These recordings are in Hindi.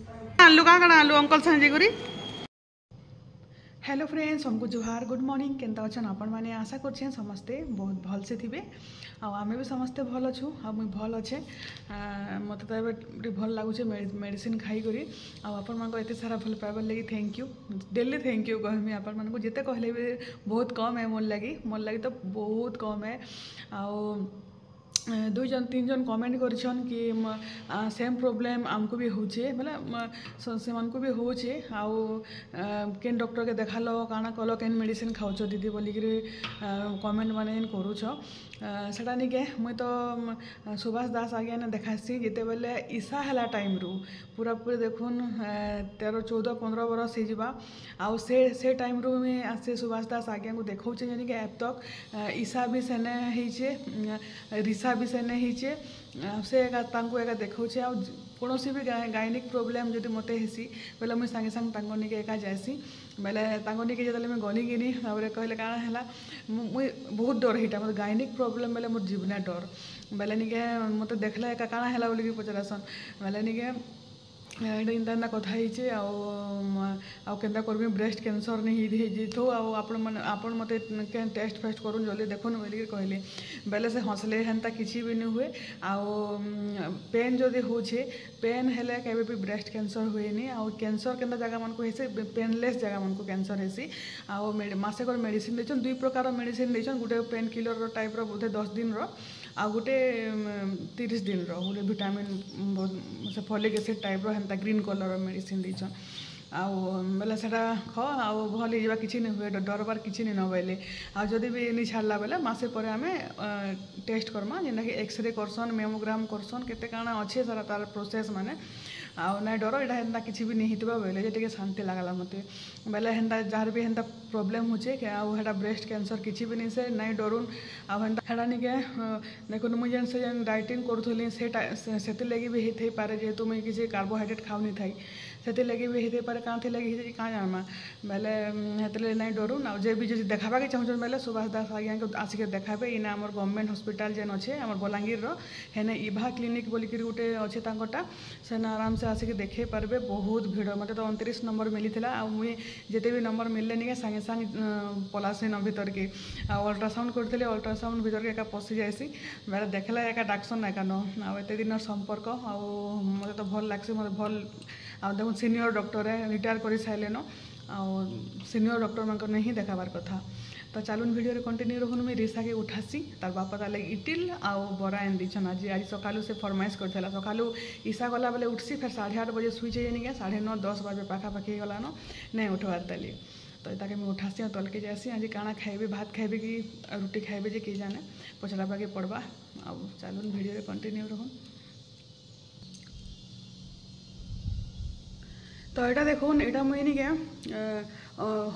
आलू का आलू अंकल संजय गुरी। हेलो फ्रेंड्स, हमको जुहार, गुड मॉर्निंग। केनता अच्छन आपण मैंने आशा कर समस्ते बहुत भल से थे। आमे भी समस्ते भल अच्छु मुई भल अच्छे। मत तो भल लगुचे मेडिसिन खाई आपण मान एत सारा भल पाइबार लगी thank you, daily thank you कहमी आपण मानक जिते कहले भी बहुत कम है। मोर लगी तो बहुत कम है। दुई जन तीन जन कमेंट करछन कि सेम प्रॉब्लम आमको भी होचे, मतलब से मानक भी होचे। आउ केन डॉक्टर के देखालो काना कलो केन मेडिसिन खाऊछ दीदी बोलिक कमेंट मैंने करूछ सेटा निके मुई तो सुभाष दास आज्ञा ने देखासी जिते बेले ईसा है टाइम रू पूरा पूरी देखुन 13 14 15 बरस हो आउ से टाइम रू में आसे सुभाष दास आज्ञा को देखौचे जानी कि अब तक ईसा भी सेने होइचे, रिसा भी सेने होइचे। से एका देखौचे आ कौनसी भी गायनिक प्रोब्लेम जदि मते हेसी बोले मुझे सांगे सांगे तांको निके एका जाएसी बेले तांको निके जतले मैं गनी गिनी तापर कहले काना हला मुई बहुत डर हिटा मतलब गायनिक प्रोब्लेम बेले मोर जीवने डर बेले निके मते देखला एका काना हला बोली पचरासन बेले निके इंता कथा के करमी ब्रेस्ट कैंसर नहीं थो आपण मत टेस्ट फेस्ट करूँ जल्दी देखुन बोलिक कहले बेले से हंसले हेन्ता किसी भी नहीं हुए। आउ पेन जदि होछे पेन हेले केबे भी ब्रेस्ट कैंसर हुएनी। आउ कैंसर केन्ता जगह मन को हेसे पेनलेस जगह मन को कैंसर हेसी। आउ मासेकर मेडिसिन देछन दुई प्रकार मेडिसिन देछन गोटे पेन किलर टाइप रो बोधे 10 दिन रो आ गोटे 30 दिन रो गोटे विटामिन से फॉलिक एसिड टाइप रो हेन्ता ग्रीन कलर मेडिसिन देछन। आउ बेले सेटा ख आउ भल हो किसी नहीं हुए डरबार किसी नहीं न बोले आ जदि भी नहीं छाड़ला बेले मासे पर आम टेस्ट करमा जेनटा कि एक्सरे करसन मेमोग्राम करसन केते काना अच्छे सारा तार प्रोसेस माने आउ ना डर यहाँ हेन्ता किसी भी नहीं होता बोले टे शांति लगला मत बेले हेन्ता जार भी हेन्ता प्रोब्लेम होचे कि आउ हेटा ब्रेस्ट कैंसर किसी भी नहीं से नहीं डरुन आउ हेटा निके देखुन मुझे जेन से जेन डाइटिंग करूली से लगी भी होते पारे जेहेतु मुझे किसी कार्बोहाइड्रेट खाऊनी थी से लगी भी होते पारे कहाँ लगी कहाँ जाना बेले हेतले नहीं डरुन आ जे भी जो देखाबा के चाहूँ बेले सुभाष दास आज्ञा को आसिक देखाबे इना आम गवर्नमेंट हॉस्पिटल जेन अच्छे आम बलांगीर हेने इभा क्लिनिक बोलिक गोटे अच्छे तांकटा सेना आराम से आसिक देखे पारे बहुत भिड़ मत तो 29 नंबर मिली आ मुई जिते भी नंबर मिलले नहीं सागे सागे पलासी न भीतर के अल्ट्रासाउंड करते अल्ट्रासाउंड भीतर के एका पशि जाएसी बेले देखला एका डाक्सन एका न आउ एत दिन संपर्क आउ मत तो भल लग्सी मत भल आ देखो सीनियर डॉक्टर है रिटायर कर सारे न आउ सीनियर डॉक्टर मान नहीं देखाबार कथा। तो चलुन वीडियो कंटिन्यू रहून मुझे रिसा के उठासी तार बापा ताले इटिल आउ बरा एन दीछन आज आज सकालू से फरमाइश करथिला सकालू ईसा गला बेले उठसी फिर 8:30 बजे सुई जाइए नहीं 9:30 10 बजे पाखापाखि गला न नहीं उठवार ताली तो ताके मुझे उठासी तल के जासी आज काना खाइबे भात खाइबे कि रुटी खाइबे जे कि जाने पचलाबा के पड़वा आ चलुन वीडियो कंटिन्यू रहून। तो यहाँ देखुन यहाँ मुझे नहीं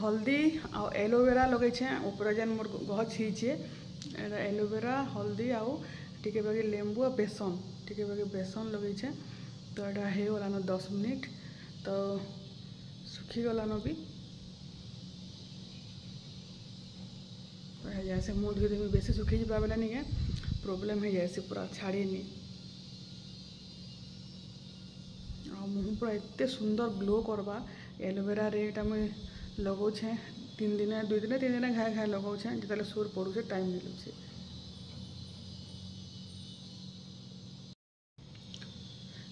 हल्दी आ एलोवेरा लगे ऊपर जेन मोर गछ होचे एलोवेरा हल्दी आउ टिके बाकी लेंबू आ बेसन टिके बाकी बेसन लगे तो यहाँ हो गलान 10 मिनिट तो सुखी गलान भी तो जैसे मुँह धुई देवी बेसी सुखी जा बेले नहीं प्रोब्लेम हो जाए पूरा छाड़ीनी मुँह पूरा एत सुंदर ग्लो करवा एलोवेरा रेटा मुझे लगौछे 2 दिन घाए घाए लगौछे जिते सुर पड़ुचे टाइम मिलूचे।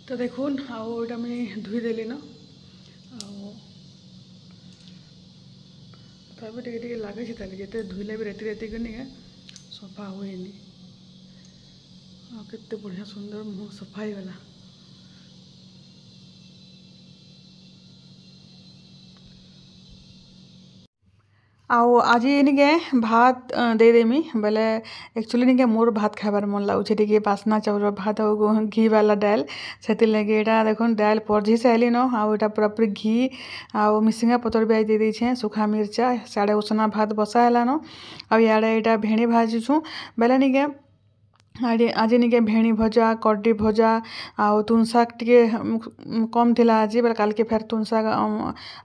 तो देखुन आटा मुझे धुईदेली न तब टे लगे जिते धुईले भी रेती रेती करनी सफा हुए केते बढ़िया सुंदर मुँह सफा ही गला। आउ आज निके भात दे देमी बेले एक्चुअली निके मोर भात खाबार मन लाଗୁছে टिके बासना चाउर भात और घी वाला डाल से लगे यहाँ देखुन डाल परझी साइली न आउ यहाँ पूरा पूरी घी आउ मिसिंगा पतर भी दे देछे सुखा मिर्चा साड़े उसना भात बसा है न आउ इे यहाँ भेणी भाजुछु बेले निके आज निके भेणी भजा कड्डी भजा आउ तुन शाग टे कम थिला आज बेले काल के फेर तुन शाग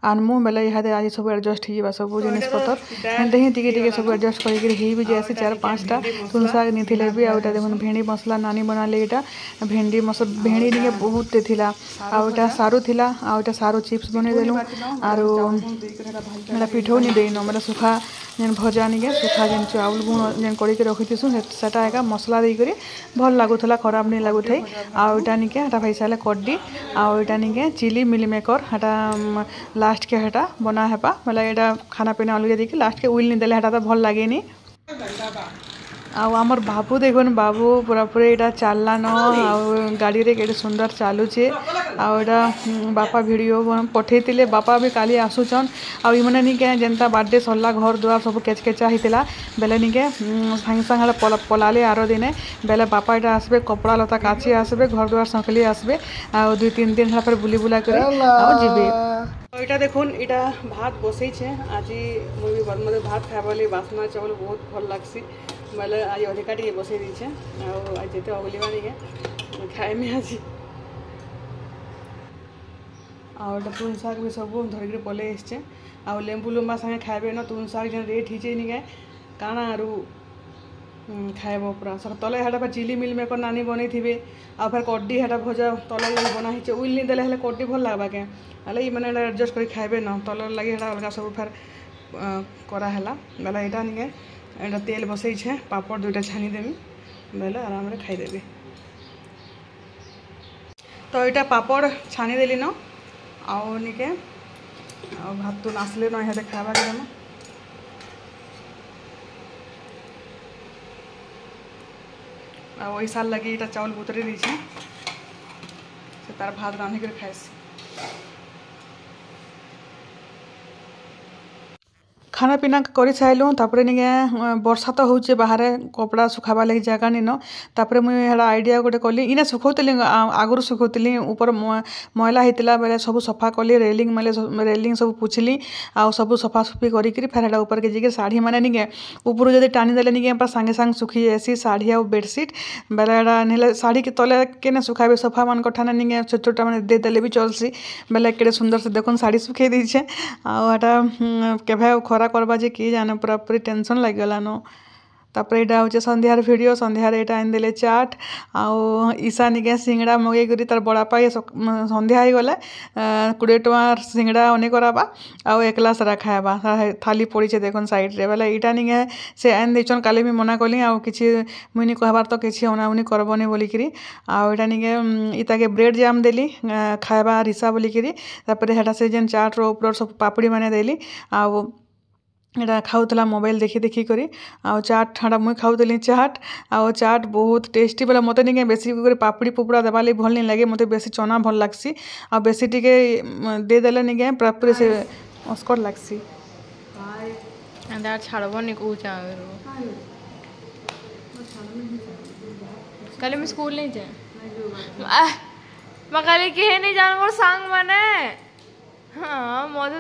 आनमु बेले इहादे आज सब एडजस्ट हो सब जिनिस पतर एंते ही टिके सब एडजस्ट करिक ही भी जासी 4-5टा तुन शाग नहीं थिले भी आउटा देखुन भेणी मसला नानी बनाले एटा भेंडी भेणी निके बहुत थिला आउटा सारू थिला आउटा सारू चिप्स बने देलु आरो मेरा पिठो नहीं देनो मेरा सुखा जेन भजा निके सुखा जेन चाउल गुण जेन करिक रखिथिसु सेटा एका मसला दे करी भल लगुला खराब नहीं लगुथाई आउटा निके हटा भाई साले कड्डी आउटा निके चिली मिल मेकर हटा लास्ट के हटा बना हेपा मतलब एटा खाना पीना अलग देखिए लास्ट के उइल नहीं देले हटा तो भल लगे आमर बाबू देखुन बाबू पूरा पूरा यहाँ चलान गाड़ी रे केटे सुंदर चलुचे आटा बापा वीडियो पठे बापा भी काली आसुचन आने निके जेनता बर्थडे सरला घर दुआर सब केचकेचा होता बेले निके सागे सागे पलाले आरो दिने बेले बापा यहाँ आसबे कपड़ा लता काची आसबे घर दुआर सकली आसबे आ 2-3 दिन फिर बुली बुला कर जीवे देखुन यहाँ भात बसई आज मुझे मत भात खाइबा बासना चावल बहुत भल लगसी बोले आज अधिका टे बसई दीचे आज जिते अगलिबा निके खाएमी आज आटा तुन शाग भी सब धरिक पलि आसचे आ लेंबू लुम्बा सागे खाइबे न तुन शाग जेन रेट हिचे निके काना आरु खाइब पूरा तले हाटा चिली मिल मेकर नानी बन थे आ फिर कड्डी हाटा भजा तल लगे बना ही उइल नहीं देले कड्डी भल लगवा के हेल्ले मैंने एडजस्ट कर खाइबे न तल लगे अलग सब फिर कराला बेला यहाँ निके एटा तेल बसई पापड़ 2टा छानी देवी बेले आराम से खाईदेवी तो यहाँ पापड़ छानी देली न आउ निके भात तो नासले न यहाँ खावा के देम आ साल लगे यहाँ चाउल बुतरी दीछे से तार भात रांधिक खाएसी खाना पीना कर सारूँ तापर निके वर्षा तो होचे बाहर कपड़ा सुखाबा लगी जगह नहीं न तापर मुझे आइडिया गोटे कली इना सुखौली आगुरी सुखौली ऊपर मैला होता बेले सब सफा कली रेलिंग सब पुछली आ सब सफासफी करी फिर ऊपर के जी शाढ़ी मैंने निके ऊपर जब टाणी देले निके सागे सागे सुखी जासी शाढ़ी आ बेडसीट बेले ना शाढ़ी के तले के सुखाबे सोफा मान कठाने निके छोट छोटा मैंने दे देले भी चलसी बेले के सुंदर से देखुन शाढ़ी सुखे दीछे आटा केभे खरा करवा जे किए जाने पूरा पूरी टेंशन लग न तापर यहाँ हूँ संध्यार वीडियो संध्यार यहाँ आनीदे चाट आउ ईशा निके सिंगड़ा मगे कर तार बड़ापा ये संध्या हो गले 20 टंकार सिंगड़ा अने कराबा आउ एकला सारा खाएबा थाली पड़ी देखुन साइड रे बेले यहाँ निके से आन देचन काली भी मना कली आउ कि मुझे कहबार तो किसी उनाउनी करबनी बोलिकी आउ यहाँ निके इता के ब्रेड जाम देली खाएबा रीसा बोलिकी तापर से जेन चाट रो ऊपर सब पापड़ी मैंने देली आउ यहाँ खाऊला मोबाइल देखी देखी करी आ चाट हाँ मुई खाऊली चाट आ चाट बहुत टेस्टी बोला मत नहीं बेसी पापड़ी पुपड़ा देवा लगे भल नहीं लगे मत बेसी चना भल लगसी आ बेसी टिके देदेले नहीं पूरा पूरे से अस्कर लगसी छाड़बनी कौ कल मैं स्कूल नहीं जाए मैं कल कहे नहीं जान मोर सांग बने हाँ मुझे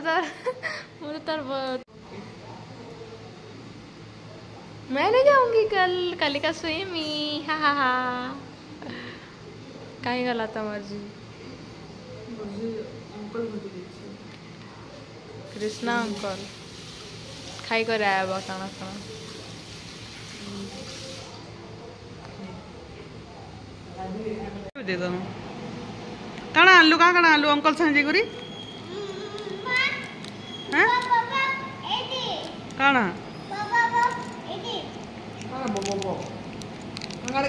तर मैं नहीं जाऊंगी कल का स्विमी हा कहीं गला था मर्जी कृष्णा अंकल खाई कर आया बताना दे दो काना आलू अंकल संजय करी हैं काना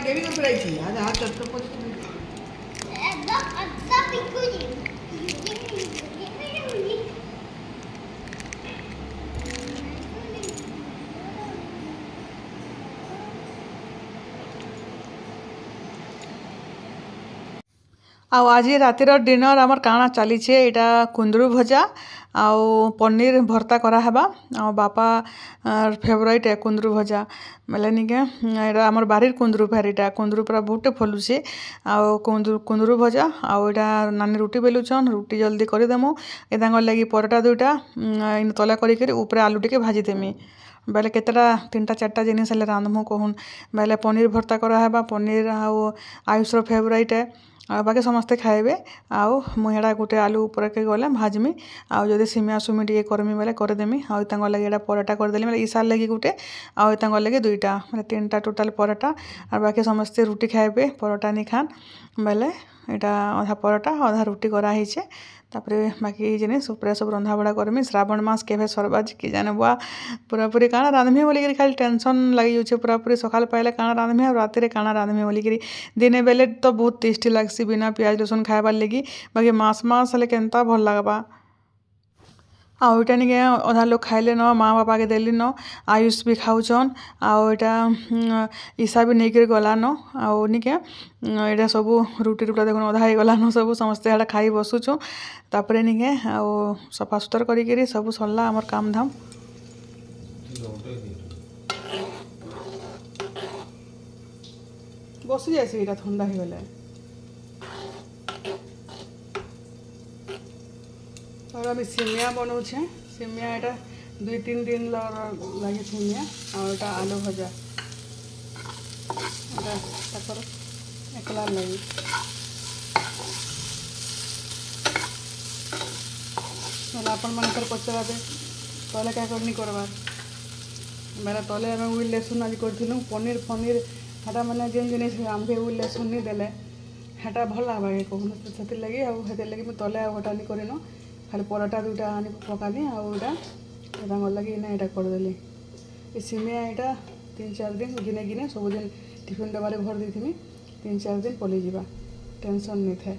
गेवी को पड़ाई थी आज हाथ चट को आज रातिर डिनर आमर काଣା चलीछे यहाँ कुंदरू भजा आउ पनीर भर्ता कराहबा आ बापा फेवरेट है कुंदरू भजा बेले निके यहाँ आमर बारीर कुंदरू फेर यहाँ कुंदरू पूरा बहुटे फलुचे आउ कुंदरू भजा आउ यहाँ नानी रुटी बेलुचन रुटी जल्दी करदेमु ए लगी परोटा 2टा इन तले कर ऊपर आलू टिके भाजीदेमी बेले केतेटा 3टा 4टा जिनिस हेले रांधमु कहून बेले पनीर भर्ता कराहेबा पनीर आउ आयुषर फेवरेट है आ बाकी समस्ते खाइबे आउ मुहेड़ा गोटे आलू ऊपर के गले भाजमी आउ जदि सिमिया सुमी टे करमी बेले करदेमी आउ तांग लगे एटा पराठा करदेली मतलब ईसार लगी गोटे आउ तांग लगे 2टा मतलब 3टा टोटाल पराठा और बाकी समस्ते रुटी खाइबे पराठा नहीं खान बेले एटा अधा पराठा अधा रुटी करा हिचे तापरे बाकी जिनिस उपरे सब रंधा बड़ा करमी श्रावण मास केभे सरबाज कि जाने बुआ पूरापूरी काଣା रांधमी बोलिकी खाली टेंशन लगी जाउछे पूरापूरी सकाल पाइले काଣା रांधमी और राति रे काଣା रांधमी बोलिकी दिने बेले तो बहुत टेस्टी लागसी बिना प्याज लहसुन खाइबार लगी बाकी मास हेले केनता भल लागबा आउ इटा निके अधा लोग खाइले न माँ बापा के देली न आयुष भी खाउछन आउ इटा ईसा भी नहीं गला न आउ निके इटा सब रुटी रुटा देखो अधा ही गला न सब समस्ते इटा खाई बसुछु तापरे निके आउ सफा सुतर करी सब सरला हमर काम धाम बसी जासी इटा ठंडा ही गले और अभी सिमिया बनाऊे सिमिया एटा 2-3 दिन लगे सिमिया और एटा आलू भजा एकला लगी आपण मानकर पचराबे तले क्या करनी करबार मेरा तले आम उल लेसुन आज करूँ पनीर फनीर हेटा मैंने जेन जिन आमके उल लेसुन नहीं देले हेटा भल लगा कहून से लगे लगे मुझे तले आटा नहीं करन खाली पराठा 2टा आनी पकानी आउटा लगे ना यहाँ करदेली ये सिमिया यहाँ 3-4 दिन गिने गिने सबुदिन टिफिन डबारे भर दी 3-4 दिन पलि जा टेंशन नहीं था।